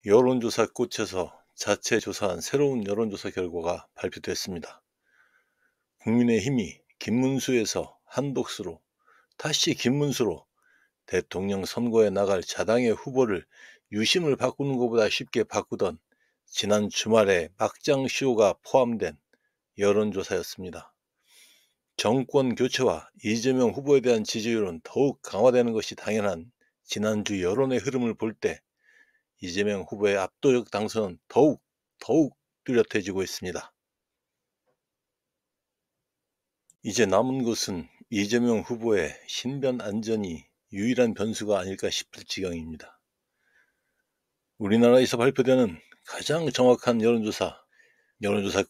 여론조사 꽃에서 자체 조사한 새로운 여론조사 결과가 발표됐습니다. 국민의힘이 김문수에서 한독수로, 다시 김문수로 대통령 선거에 나갈 자당의 후보를 유심을 바꾸는 것보다 쉽게 바꾸던 지난 주말에 막장 쇼가 포함된 여론조사였습니다. 정권 교체와 이재명 후보에 대한 지지율은 더욱 강화되는 것이 당연한 지난주 여론의 흐름을 볼 때 이재명 후보의 압도적 당선은 더욱 뚜렷해지고 있습니다. 이제 남은 것은 이재명 후보의 신변 안전이 유일한 변수가 아닐까 싶을 지경입니다. 우리나라에서 발표되는 가장 정확한 여론조사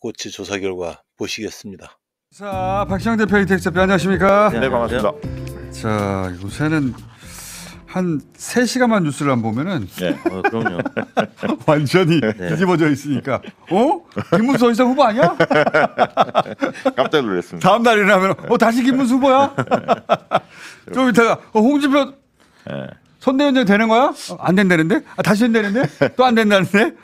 꽃의 조사 결과 보시겠습니다. 자, 박시영 대표, 이택수 대표 안녕하십니까? 네, 반갑습니다. 자, 요새는 한 3시간만 뉴스를 안 보면은 네, 그럼요. 완전히 뒤집어져 있으니까 김문수 어디서 후보 아니야? 깜짝 놀랐습니다. 다음 날 일어나면 다시 김문수 후보야? 좀 이따가 홍준표 선대위원장 되는 거야? 안 된다는데? 다시 된다는데? 또 안 된다는데?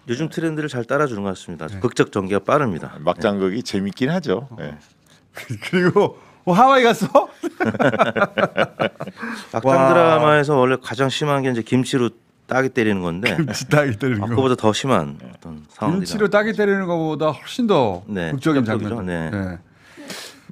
요즘 트렌드를 잘 따라주는 것 같습니다. 극적 전개가 빠릅니다. 막장극이 재밌긴 하죠. 네. 그리고 하와이 갔어? 막장 드라마에서 원래 가장 심한 게 이제 김치로 따기 때리는 건데 김치 따기 때리는 거. 그거보다 더 심한 어떤 상황이다. 김치로 따기 때리는 것보다 훨씬 더 극적인 극적이죠. 장면. 네.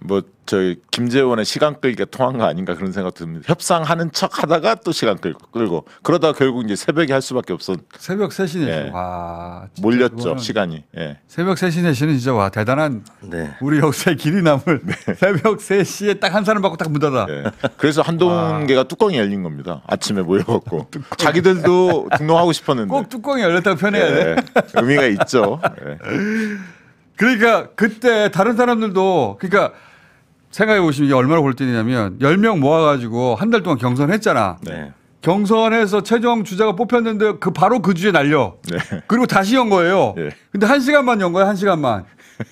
뭐 저희 김재원의 시간 끌기가 통한 거 아닌가 그런 생각 듭니다. 협상하는 척 하다가 또 시간 끌고 그러다가 결국 이제 새벽에 할 수밖에 없어. 새벽 3시 4시. 예. 와, 몰렸죠 시간이. 예. 새벽 3시 4시는 진짜 와 대단한 네. 우리 역사의 길이 남을 새벽 3시에 딱 한 사람 받고 딱 문 닫아. 예. 그래서 한동훈계가 뚜껑이 열린 겁니다. 아침에 모여갖고 자기들도 등록하고 싶었는데 꼭 뚜껑이 열렸다고 표현해야 돼. 예. 의미가 있죠. 예. 그러니까 그때 다른 사람들도 그러니까 생각해 보시면 이게 얼마나 골 때리냐면 10명 모아가지고 한 달 동안 경선했잖아. 네. 경선에서 최종 주자가 뽑혔는데 바로 그 주에 날려. 네. 그리고 다시 연 거예요. 예. 근데 1시간만 연 거야. 1시간만.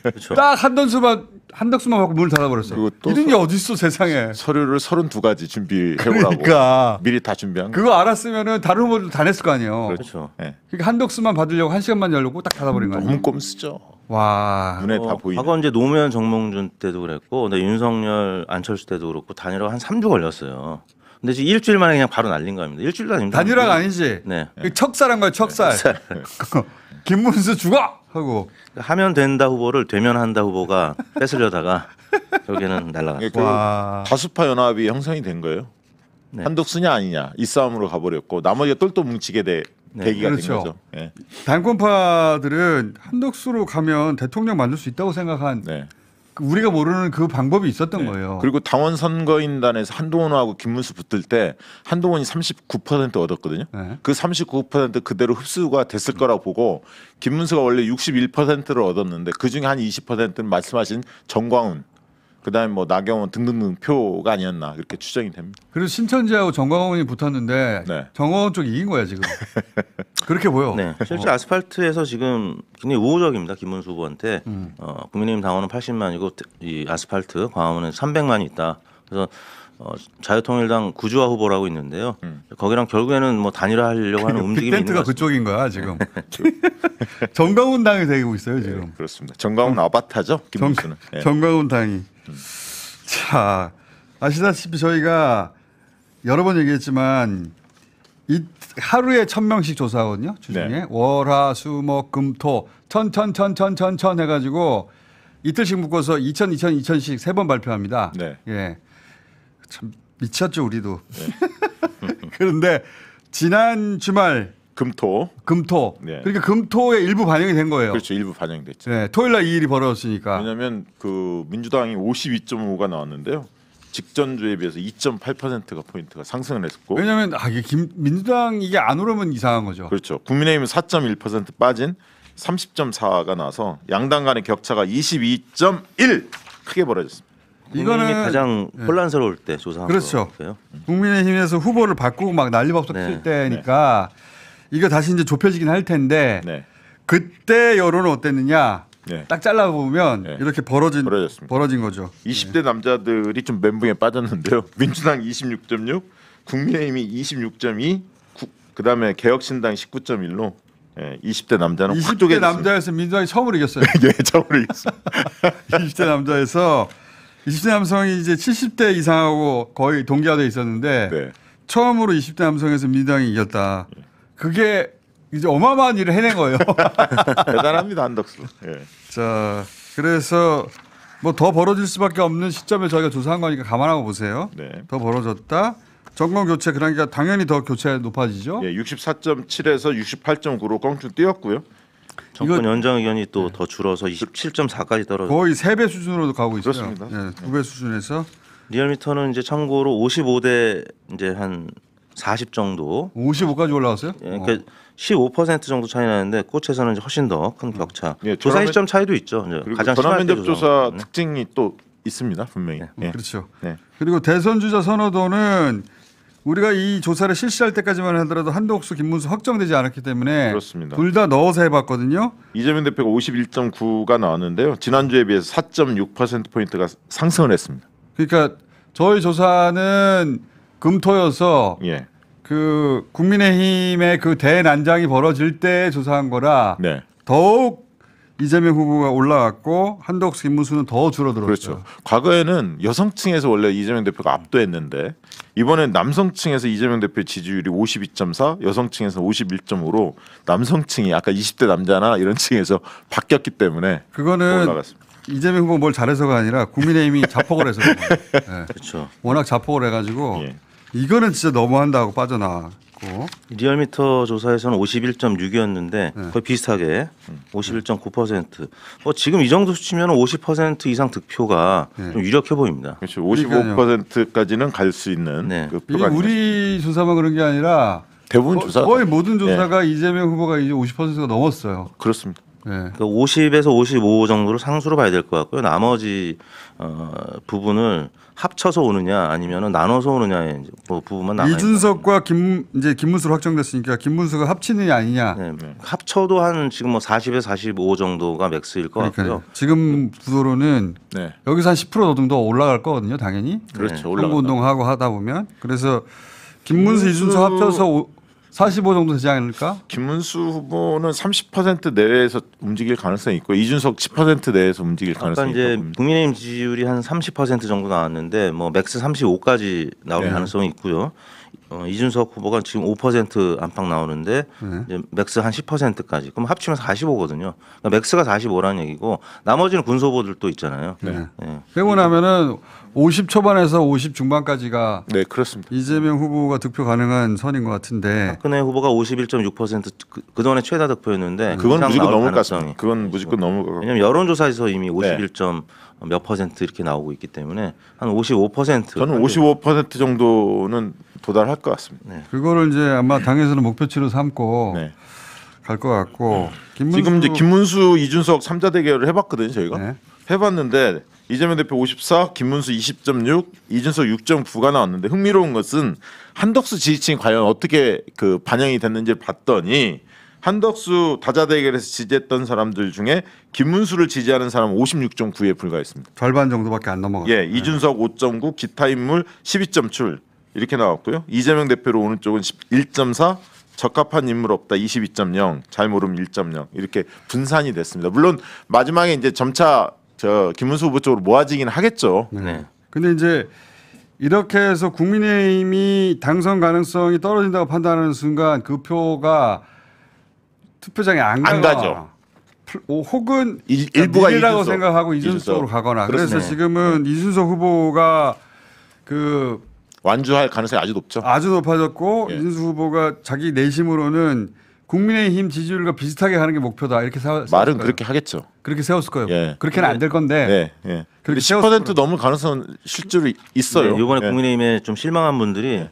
그렇죠. 딱 한덕수만 받고 문을 닫아버렸어. 그리고 또 이런 게 어디 있어 세상에. 서류를 32가지 준비해오라고 그러니까 미리 다 준비한 거. 그거 알았으면은 다른 후보들도 다 냈을 거 아니에요. 그렇죠. 예. 그러니까 한덕수만 받으려고 1시간만 열고 딱 닫아버린 거야. 너무 꼼수죠. 와. 눈에 다 보이는. 과거 이제 노무현 정몽준 때도 그랬고, 근데 윤석열 안철수 때도 그렇고 단일화가 한 3주 걸렸어요. 근데 지금 일주일 만에 그냥 바로 날린 겁니다. 일주일도 아닙니다. 단일화가 아니지. 네. 척살한 거야 척살. 김문수 죽어 하고. 하면 된다 후보를 되면 한다 후보가 뺏으려다가 결국에는 날라갔어요. 그 다수파 연합이 형성이 된 거예요. 네. 한독수냐 아니냐 이 싸움으로 가버렸고 나머지가 똘똘 뭉치게 계기가 그렇죠. 된 거죠. 예. 당권파들은 한덕수로 가면 대통령 만들 수 있다고 생각한 네. 우리가 모르는 그 방법이 있었던 거예요. 그리고 당원 선거인단에서 한동훈하고 김문수 붙을 때 한동훈이 39% 얻었거든요. 네. 그 39% 그대로 흡수가 됐을 거라고 보고 김문수가 원래 61%를 얻었는데 그 중에 한 20%는 말씀하신 정광훈 그다음에 뭐 나경원 등등등 표가 아니었나 이렇게 추정이 됩니다. 그리고 신천지하고 정광훈이 붙었는데 네. 정광훈 쪽이 이긴 거야 지금. 그렇게 보여. 네, 실제 아스팔트에서 지금 굉장히 우호적입니다. 김문수 후보한테 국민의힘 당원은 80만이고 이 아스팔트 광화문은 300만이 있다. 그래서 자유통일당 구주화 후보라고 있는데요. 거기랑 결국에는 뭐 단일화하려고 하는 움직임이 있는 빅텐트가 것 같습니다. 그쪽인 거야 지금. 정광훈 당이 되고 있어요 지금. 네, 그렇습니다. 정광훈 아바타죠. 김문수는. 예. 정광훈 당이. 자, 아시다시피 저희가 여러 번 얘기했지만 이 하루에 1,000명씩 조사하거든요. 주중에 네. 월화수목금토 천 해가지고 이틀씩 묶어서 2000씩 3번 발표합니다. 네. 예, 참 미쳤죠 우리도. 그런데 지난 주말 금토. 네. 그러니까 금토에 일부 반영이 된 거예요. 그렇죠. 일부 반영됐죠. 네, 토요일날 이 일이 벌어졌으니까. 왜냐하면 그 민주당이 52.5가 나왔는데요. 직전주에 비해서 2.8%가 포인트가 상승을 했고. 왜냐하면 이게 민주당 이게 안 오르면 이상한 거죠. 그렇죠. 국민의힘은 4.1% 빠진 30.4가 나서 양당 간의 격차가 22.1 크게 벌어졌습니다. 국민의힘이 가장 혼란스러울 때 조사한 그렇죠. 거예요. 국민의힘에서 후보를 바꾸고 막 난리법석 칠 때니까 이거 다시 이제 좁혀지긴 할 텐데 그때 여론은 어땠느냐? 딱 잘라보면 이렇게 벌어진 거죠. 20대 남자들이 좀 멘붕에 빠졌는데요. 민주당 26.6, 국민의힘이 26.2, 그다음에 개혁신당 19.1로 예, 20대 남자는 20대 남자에서 민주당이 처음으로 이겼어요. 예, 처음으로 이겼어요. 20대 남자에서 20대 남성이 이제 70대 이상하고 거의 동기화돼 있었는데 네. 처음으로 20대 남성에서 민주당이 이겼다. 그게 이제 어마어마한 일을 해낸 거예요. 대단합니다, 한덕수. 예. 자, 그래서 뭐 더 벌어질 수밖에 없는 시점에 저희가 조사한 거니까 감안하고 보세요. 네. 더 벌어졌다. 정권 교체 그러니까 당연히 더 교체 높아지죠. 예, 64.7에서 68.9로 껑충 뛰었고요. 정권 연장 의견이 또 더 줄어서 27.4까지 떨어졌어요. 거의 3배 수준으로도 가고 있어요. 그렇습니다. 예, 2배 수준에서 리얼미터는 이제 참고로 55대 이제 한 40 정도. 55까지 올라왔어요? 예, 그러니까 15% 정도 차이 나는데 꽃에서는 이제 훨씬 더 큰 격차. 예, 조사 시점 차이도 있죠. 이제 가장 전화 심할 때 면접 조사 특징이 또 있습니다, 분명히. 예. 그렇죠. 네. 그리고 대선 주자 선호도는 우리가 이 조사를 실시할 때까지만 하더라도 한덕수, 김문수 확정되지 않았기 때문에 그렇습니다. 둘 다 넣어서 해봤거든요. 이재명 대표가 51.9가 나왔는데요. 지난주에 비해서 4.6%포인트가 상승을 했습니다. 그러니까 저희 조사는 금토여서 예. 그 국민의힘의 그 대난장이 벌어질 때 조사한 거라 네. 더욱 이재명 후보가 올라갔고 한덕수, 김문수는 더 줄어들었어요. 그렇죠. 과거에는 여성층에서 원래 이재명 대표가 압도했는데 이번엔 남성층에서 이재명 대표의 지지율이 52.4, 여성층에서 51.5로 남성층이 아까 20대 남자나 이런 층에서 바뀌었기 때문에 그거는 올라갔습니다. 이재명 후보 뭘 잘해서가 아니라 국민의힘이 자폭을 해서 그런 거예요. 네. 그렇죠. 워낙 자폭을 해가지고 예. 이거는 진짜 너무한다고 빠져나왔고. 리얼미터 조사에서는 51.6이었는데 거의 비슷하게 51.9%. 지금 이 정도 수치면 50% 이상 득표가 좀 유력해 보입니다. 그렇죠. 55%까지는 갈 수 있는 네. 그 이게 표가 우리 조사만 그런 게 아니라 대부분 조사 거의 모든 조사가 이재명 후보가 이제 50%가 넘었어요. 그렇습니다. 네. 그러니까 50에서 55 정도를 상수로 봐야 될 것 같고요. 나머지 부분을 합쳐서 오느냐 아니면 나눠서 오느냐의 부분만 남아 있는 이준석과 김문수로 확정됐으니까 김문수가 합치느냐 아니냐. 네, 합쳐도 한 지금 뭐 40에서 45 정도가 맥스일 것 같고요. 지금 구도로는 네. 여기서 한 10% 정도 올라갈 거거든요, 당연히. 그렇죠. 선거 운동하고 하다 보면 그래서 김문수, 이준석 합쳐서 45 정도 되지 않을까? 김문수 후보는 30% 내외에서 움직일 가능성이 있고 이준석 10% 내에서 움직일 아까 가능성이 이제 있고 국민의힘 지지율이 한 30% 정도 나왔는데 뭐 맥스 35까지 나올 네. 가능성이 있고요. 이준석 후보가 지금 5% 안팎 나오는데 이제 맥스 한 10%까지. 그럼 합치면 45거든요. 그러니까 맥스가 45라는 얘기고 나머지는 군소 후보들도 있잖아요. 네. 네. 빼고 나면은 50 초반에서 50 중반까지가 네 그렇습니다. 이재명 후보가 득표 가능한 선인 것 같은데. 박근혜 후보가 51.6% 그동안의 최다 득표였는데 그건 그 이상 무조건 나올 넘을 것 가능성이 같습니다. 그건 무조건 넘을 것 같고. 왜냐하면 여론조사에서 이미 51. 몇 퍼센트 이렇게 나오고 있기 때문에 한 55%. 저는 55% 정도는 도달할 것 같습니다. 네. 그거를 이제 아마 당에서는 목표치로 삼고 네. 갈 것 같고. 김문수 지금 이제 김문수, 이준석 3자 대결을 해봤거든요. 저희가 네. 해봤는데 이재명 대표 54, 김문수 20.6, 이준석 6.9가 나왔는데 흥미로운 것은 한덕수 지지층이 과연 어떻게 그 반영이 됐는지를 봤더니 한덕수 다자 대결에서 지지했던 사람들 중에 김문수를 지지하는 사람은 56.9에 불과했습니다. 절반 정도밖에 안 넘어갔어요. 예, 이준석 5.9, 기타 인물 12.7 이렇게 나왔고요. 이재명 대표로 오는 쪽은 1.4, 적합한 인물 없다 22.0, 잘 모르면 1.0 이렇게 분산이 됐습니다. 물론 마지막에 이제 점차 저 김문수 후보 쪽으로 모아지긴 하겠죠. 네. 근데 이제 이렇게 해서 국민의힘이 당선 가능성이 떨어진다고 판단하는 순간 그 표가 투표장에 안 가죠. 혹은 일부가 미래라고 이준석, 생각하고 이준석으로 가거나. 그래서 그렇습니다. 지금은 이준석 후보가 그 완주할 가능성이 아주 높죠. 아주 높아졌고 예. 이준석 후보가 자기 내심으로는 국민의힘 지지율과 비슷하게 하는 게 목표다 이렇게 세웠을 말은 거예요. 그렇게 하겠죠. 그렇게 세웠을 거예요. 예. 그렇게는 안 될 건데. 예, 예. 그렇게 10% 넘을 가능성은 실제로 있어요. 네, 이번에 예. 국민의힘에 좀 실망한 분들이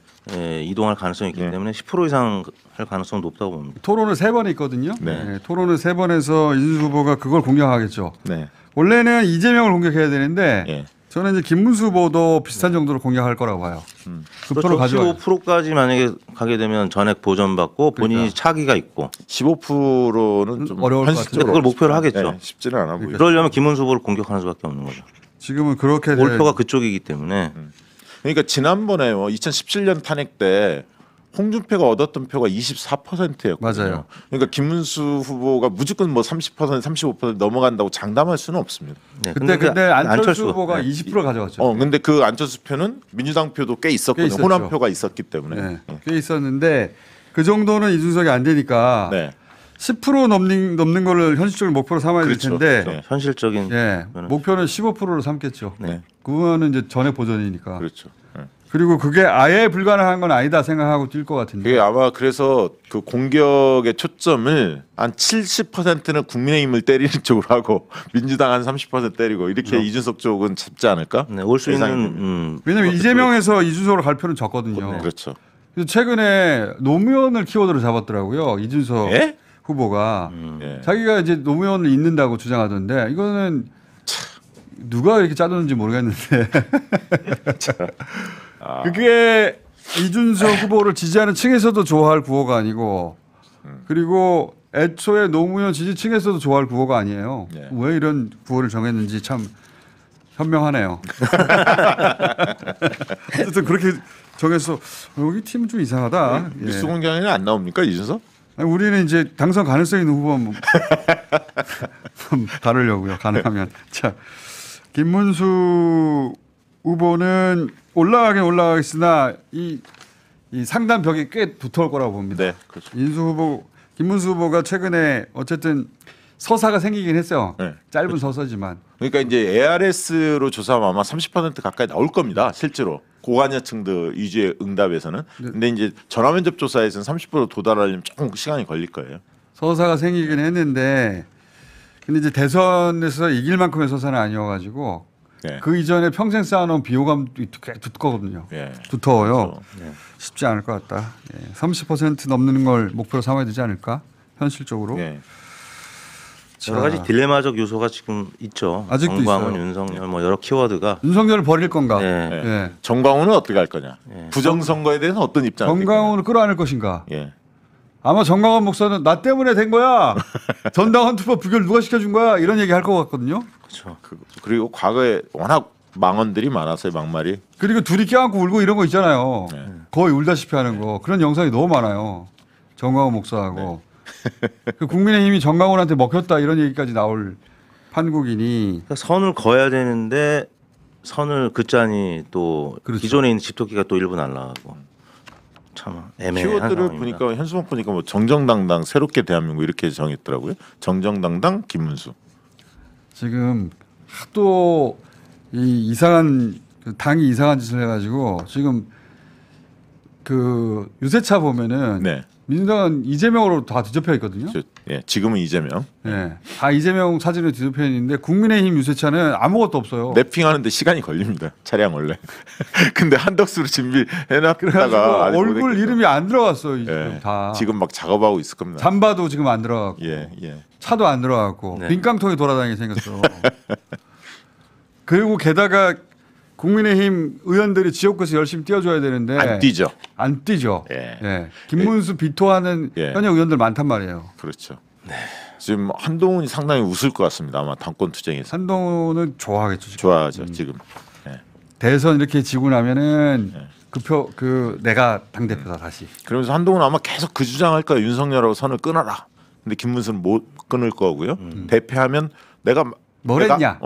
이동할 가능성이 있기 네. 때문에 10% 이상 할 가능성은 높다고 봅니다. 토론을 3번 했거든요. 네. 네, 토론을 3번 해서 이준석 후보가 그걸 공략하겠죠. 네. 원래는 이재명을 공격해야 되는데 예. 저는 이제 김문수 후보도 비슷한 정도로 공략할 거라고 봐요. 그 표를 가져와요. 15%까지 만약에 가게 되면 전액 보전받고 본인이 차기가 있고 15%는 좀 어려울 것 근데 현실적으로 그걸 목표로 하겠죠. 네, 쉽지는 않아 보여요. 그러려면 김문수 후보를 공격하는 수밖에 없는 거죠. 지금은 그렇게 몰표가 그쪽이기 때문에 그러니까 지난번에 2017년 탄핵 때 홍준표가 얻었던 표가 24%였거든요. 맞아요. 그러니까 김문수 후보가 무조건 뭐 30%, 35% 넘어간다고 장담할 수는 없습니다. 네, 근데 안철수 후보가 네. 20% 가져갔죠. 근데 그 안철수 표는 민주당 표도 꽤 있었거든요. 호남 표가 있었기 때문에. 네, 꽤 있었는데 그 정도는 이준석이 안 되니까 네. 10% 넘는 거를 현실적인 목표로 삼아야 될 텐데 네. 현실적인 목표는 15%로 삼겠죠. 네. 그거는 이제 전액 보전이니까. 그렇죠. 네. 그리고 그게 아예 불가능한 건 아니다 생각하고 뛸 것 같은데. 그게 아마 그래서 그 공격의 초점을 한 70%는 국민의힘을 때리는 쪽으로 하고 민주당 한 30% 때리고 이렇게 이준석 쪽은 잡지 않을까? 네, 올 수 있는 왜냐하면 이재명에서 이준석으로 갈 표는 적거든요. 그렇죠. 그래서 최근에 노무현을 키워드로 잡았더라고요. 이준석 예? 후보가 예. 자기가 이제 노무현을 잇는다고 주장하던데 이거는 누가 이렇게 짜줬는지 모르겠는데 그게 이준석 후보를 지지하는 층에서도 좋아할 구호가 아니고 그리고 애초에 노무현 지지층에서도 좋아할 구호가 아니에요. 네. 왜 이런 구호를 정했는지 참 현명하네요. 어쨌든 그렇게 정해서 여기 팀은 좀 이상하다. 뉴스 공장에는 안 나옵니까 이준석? 아니, 우리는 이제 당선 가능성 있는 후보 한번 다루려고요. 가능하면. 자, 김문수 후보는 올라가긴 올라가겠으나 이 상단 벽이 꽤 두터울 거라고 봅니다. 네, 그렇죠. 김문수 후보가 최근에 어쨌든 서사가 생기긴 했어요. 네. 짧은 서서지만. 그러니까 이제 ARS로 조사하면 아마 30% 가까이 나올 겁니다. 실제로 고관여층들 위주의 응답에서는. 근데 이제 전화면접 조사에서는 30% 도달하려면 조금 시간이 걸릴 거예요. 서사가 생기긴 했는데 근데 이제 대선에서 이길 만큼의 서사는 아니어가지고 네. 그 이전에 평생 쌓아놓은 비호감도 꽤 두껍거든요. 예. 두터워요. 그렇죠. 쉽지 않을 것 같다. 30% 넘는 걸 목표로 삼아야 되지 않을까? 현실적으로. 예. 여러 가지 딜레마적 요소가 지금 있죠. 아직도 정광훈, 있어요. 윤석열 뭐 여러 키워드가. 윤석열을 버릴 건가? 네. 예. 예. 정광훈은 어떻게 할 거냐? 부정선거에 대해서 어떤 입장을? 정광훈을 끌어안을 것인가? 예. 아마 정광훈 목사는 나 때문에 된 거야. 전당원 투표 부결 누가 시켜준 거야? 이런 얘기 할 것 같거든요. 그렇죠. 그리고 과거에 워낙 망언들이 많았어요, 막말이. 그리고 둘이 껴안고 울고 이런 거 있잖아요. 네. 거의 울다시피 하는 거. 그런 영상이 너무 많아요. 정광훈 목사하고. 그 국민의힘이 정광훈한테 먹혔다 이런 얘기까지 나올 판국이니. 그러니까 선을 그어야 되는데 선을 긋자니 또 그렇죠. 기존에 있는 집토끼가 또 일부 날라가고 참 애매한 키워드를 상황입니다. 보니까 현수막 보니까 뭐 정정당당 새롭게 대한민국 이렇게 정했더라고요. 정정당당 김문수. 지금 하도 이 이상한 당이 이상한 짓을 해가지고 지금 그 유세차 보면은 네. 민주당은 이재명으로 다 뒤덮여 있거든요. 예, 지금은 이재명. 네. 다 이재명 사진으로 뒤덮여 있는데 국민의힘 유세차는 아무것도 없어요. 랩핑하는데 시간이 걸립니다. 차량 원래. 근데 한덕수로 준비해놨다가 얼굴 이름이 안 들어갔어요. 예, 다. 지금 막 작업하고 있을 겁니다. 잠바도 지금 안 들어갔고 예, 예. 차도 안 들어갔고 네. 빈깡통이 돌아다니게 생겼어. 그리고 게다가 국민의힘 의원들이 지역구에서 열심히 뛰어줘야 되는데 안 뛰죠. 안 뛰죠. 예. 예. 김문수 비토하는 예. 현역 의원들 많단 말이에요. 그렇죠. 지금 한동훈이 상당히 웃을 것 같습니다. 아마 당권 투쟁에서. 한동훈은 좋아하겠죠. 지금. 좋아하죠. 지금. 예. 대선 이렇게 지고 나면은 예. 그 내가 당 대표다 다시. 그러면서 한동훈 아마 계속 그 주장할 거예요. 윤석열하고 선을 끊어라. 근데 김문수는 못 끊을 거고요. 대패하면 내가 뭐랬냐?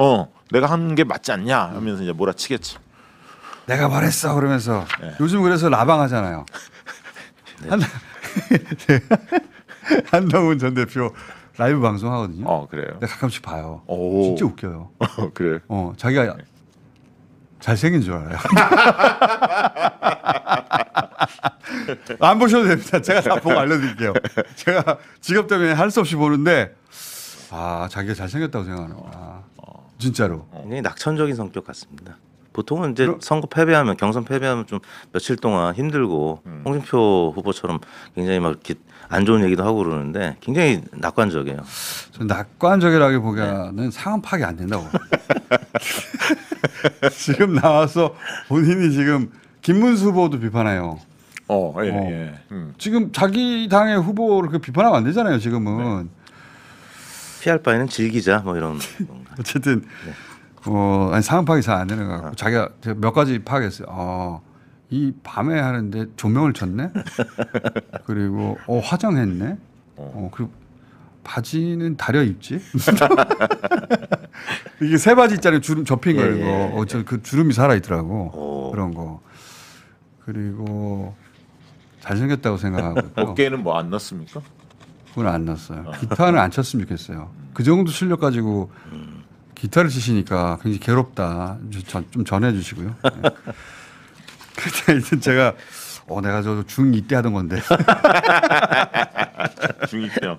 내가 한 게 맞지 않냐 하면서 이제 몰아치겠죠. 내가 말했어 그러면서 예. 요즘 그래서 라방하잖아요. 한동훈 전 대표 라이브 방송 하거든요. 그래요. 내가 가끔씩 봐요. 오. 진짜 웃겨요. 그래. 자기가 잘생긴 줄 알아요. 안 보셔도 됩니다. 제가 다 보고 알려드릴게요. 제가 직업 때문에 할 수 없이 보는데 자기가 잘생겼다고 생각하는구나. 진짜로. 굉장히 낙천적인 성격 같습니다. 보통은 이제 선거 패배하면 경선 패배하면 좀 며칠 동안 힘들고 홍준표 후보처럼 굉장히 막 이렇게 안 좋은 얘기도 하고 그러는데 굉장히 낙관적이에요. 전 낙관적이라기보다는 상황 파악이 안 된다고. 지금 나와서 본인이 지금 김문수 후보도 비판해요. 예. 지금 자기 당의 후보를 그렇게 비판하면 안 되잖아요. 지금은. 피할 바에는 즐기자 뭐 이런 건가. 어쨌든 상황 파악이 잘 안 되는 것 같고 자기가 몇 가지 파악했어요. 이 밤에 하는데 조명을 쳤네. 그리고 화장했네. 그리고 바지는 다려 입지. 이게 새 바지 있잖아요. 주름 접힌 거 이거. 그 주름이 살아 있더라고. 그런 거. 그리고 잘생겼다고 생각하고. 어깨에는 뭐 안 넣습니까? 그건 안 넣었어요. 기타는 안 쳤으면 좋겠어요. 그 정도 실력 가지고 기타를 치시니까 굉장히 괴롭다. 좀 전해주시고요. 네. 그때 제가 내가 저 중2 때 하던 건데. 중2 병.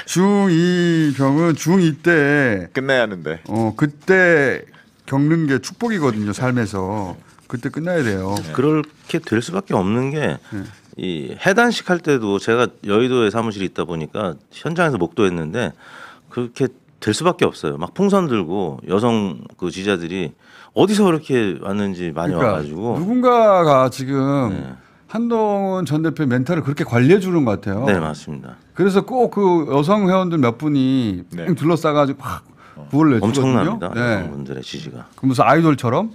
중2 병은 중2 때 끝내야 하는데. 그때 겪는 게 축복이거든요. 삶에서. 그때 끝나야 돼요. 그렇게 될 수밖에 없는 게 이 해단식 할 때도 제가 여의도에 사무실이 있다 보니까 현장에서 목도했는데 그렇게 될 수밖에 없어요. 막 풍선 들고 여성 그 지자들이 어디서 그렇게 왔는지 많이 와가지고 누군가가 지금 한동훈 전 대표 멘탈을 그렇게 관리해 주는 것 같아요. 네, 맞습니다. 그래서 꼭 그 여성 회원들 몇 분이 둘러싸가지고 막 구호를 내주거든요. 엄청납니다. 여성분들의 지지가. 무슨 아이돌처럼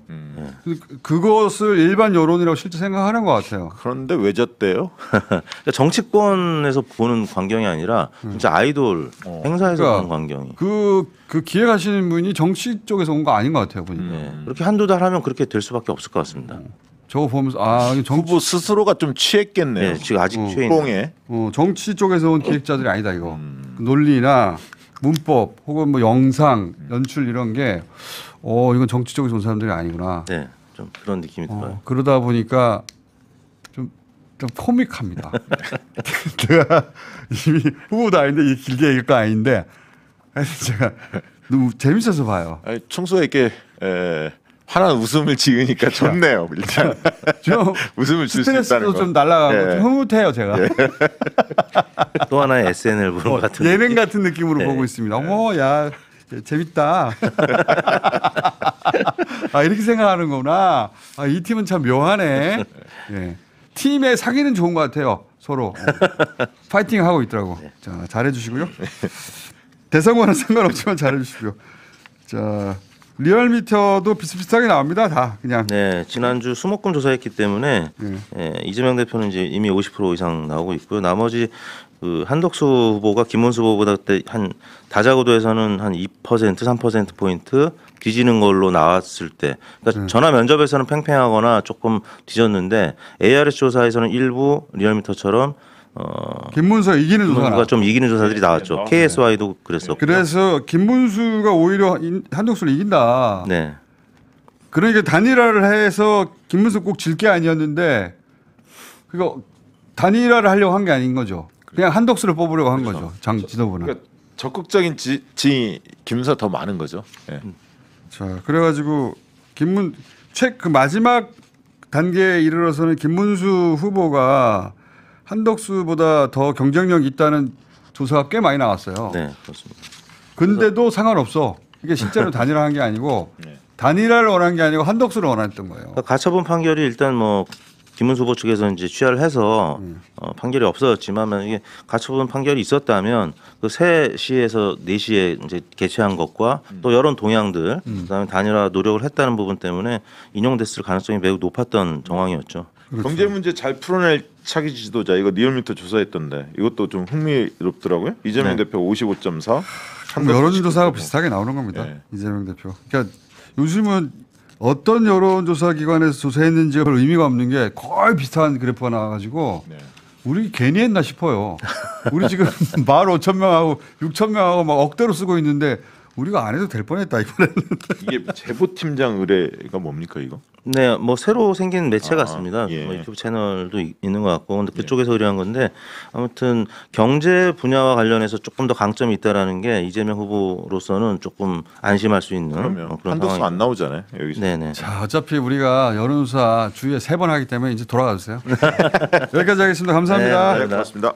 그것을 일반 여론이라고 실제 생각하는 것 같아요. 그런데 왜 졌대요? 그러니까 정치권에서 보는 광경이 아니라 진짜 아이돌 행사에서 보는 광경이. 그 기획하시는 분이 정치 쪽에서 온 거 아닌 것 같아요. 보니까. 그렇게 한두 달 하면 그렇게 될 수밖에 없을 것 같습니다. 저거 보면서 후보 스스로가 좀 취했겠네요. 네, 지금 아직 취해 있는. 뽕에. 정치 쪽에서 온 기획자들이 아니다 이거. 논리나 문법 혹은 뭐 영상 연출 이런 게 이건 정치 쪽에서 온 사람들이 아니구나. 네, 좀 그런 느낌이 들어요. 그러다 보니까 좀 코믹합니다. 제가 이미 후보도 아닌데 이 길게 얘기할 거 아닌데 제가 너무 재밌어서 봐요. 청소에 이렇게 환한 웃음을 지으니까 좋네요. 일단 웃음을 줄 수 있다는 거. 스트레스도 좀 날아가고 좀 흐뭇해요 제가. 또 하나의 SNL 보는 것 같은 예능 느낌? 같은 느낌으로 보고 있습니다. 야 재밌다. 이렇게 생각하는구나. 이 팀은 참 묘하네. 팀의 사기는 좋은 것 같아요. 서로 파이팅 하고 있더라고. 자, 잘해주시고요. 대선과는 상관없지만 잘해주시고요. 자. 리얼미터도 비슷비슷하게 나옵니다. 다 그냥. 네, 지난주 수목금 조사했기 때문에 이재명 대표는 이제 이미 50% 이상 나오고 있고요. 나머지 그 한덕수 후보가 김문수 후보보다 그때 한 다자구도에서는 한 2% 3% 포인트 뒤지는 걸로 나왔을 때, 그러니까 전화 면접에서는 팽팽하거나 조금 뒤졌는데 ARS 조사에서는 일부 리얼미터처럼 김문수가 이기는 조사가 좀 이기는 조사들이 나왔죠. KSY도 그랬었고. 그래서 김문수가 오히려 한덕수를 이긴다. 네. 그러니까 단일화를 해서 김문수 꼭 질 게 아니었는데 그거 단일화를 하려고 한 게 아닌 거죠. 그냥 한덕수를 뽑으려고 한 거죠. 장 지도부는. 그러니까 적극적인 지지 김문수가 더 많은 거죠. 네. 자, 그래가지고 그 마지막 단계에 이르러서는 김문수 후보가 한덕수보다 더 경쟁력 있다는 조사가 꽤 많이 나왔어요. 네, 그렇습니다. 근데도 상관없어. 이게 실제로 단일화한 게 아니고 단일화를 원한 게 아니고 한덕수를 원했던 거예요. 그러니까 가처분 판결이 일단 뭐 김문수 후보 측에서 이제 취하를 해서 판결이 없어졌지만 만약에 가처분 판결이 있었다면 그 3시에서 4시에 이제 개최한 것과 또 여론 동향들 그다음에 단일화 노력을 했다는 부분 때문에 인용됐을 가능성이 매우 높았던 정황이었죠. 그렇죠. 경제 문제 잘 풀어낼 차기 지도자 이거 리얼미터 조사했던데 이것도 좀 흥미롭더라고요. 이재명 대표 55.4. 여론조사가 비슷하게 나오는 겁니다. 이재명 대표. 그러니까 요즘은 어떤 여론조사 기관에서 조사했는지가 별 의미가 없는 게 거의 비슷한 그래프가 나와가지고 우리 괜히 했나 싶어요. 우리 지금 15,000명하고 6,000명하고 막 억대로 쓰고 있는데 우리가 안 해도 될 뻔했다 이번에는. 이게 제보팀장 의뢰가 뭡니까 이거? 네, 뭐 새로 생긴 매체 같습니다. 뭐 유튜브 채널도 있는 것 같고, 근데 그쪽에서 의뢰한 건데 아무튼 경제 분야와 관련해서 조금 더 강점이 있다라는 게 이재명 후보로서는 조금 안심할 수 있는 그런 한덕수 상황이. 안 나오잖아요 여기서. 네네. 자, 어차피 우리가 여론조사 주에 3번 하기 때문에 이제 돌아가 주세요. 여기까지 하겠습니다. 감사합니다. 네, 고맙습니다.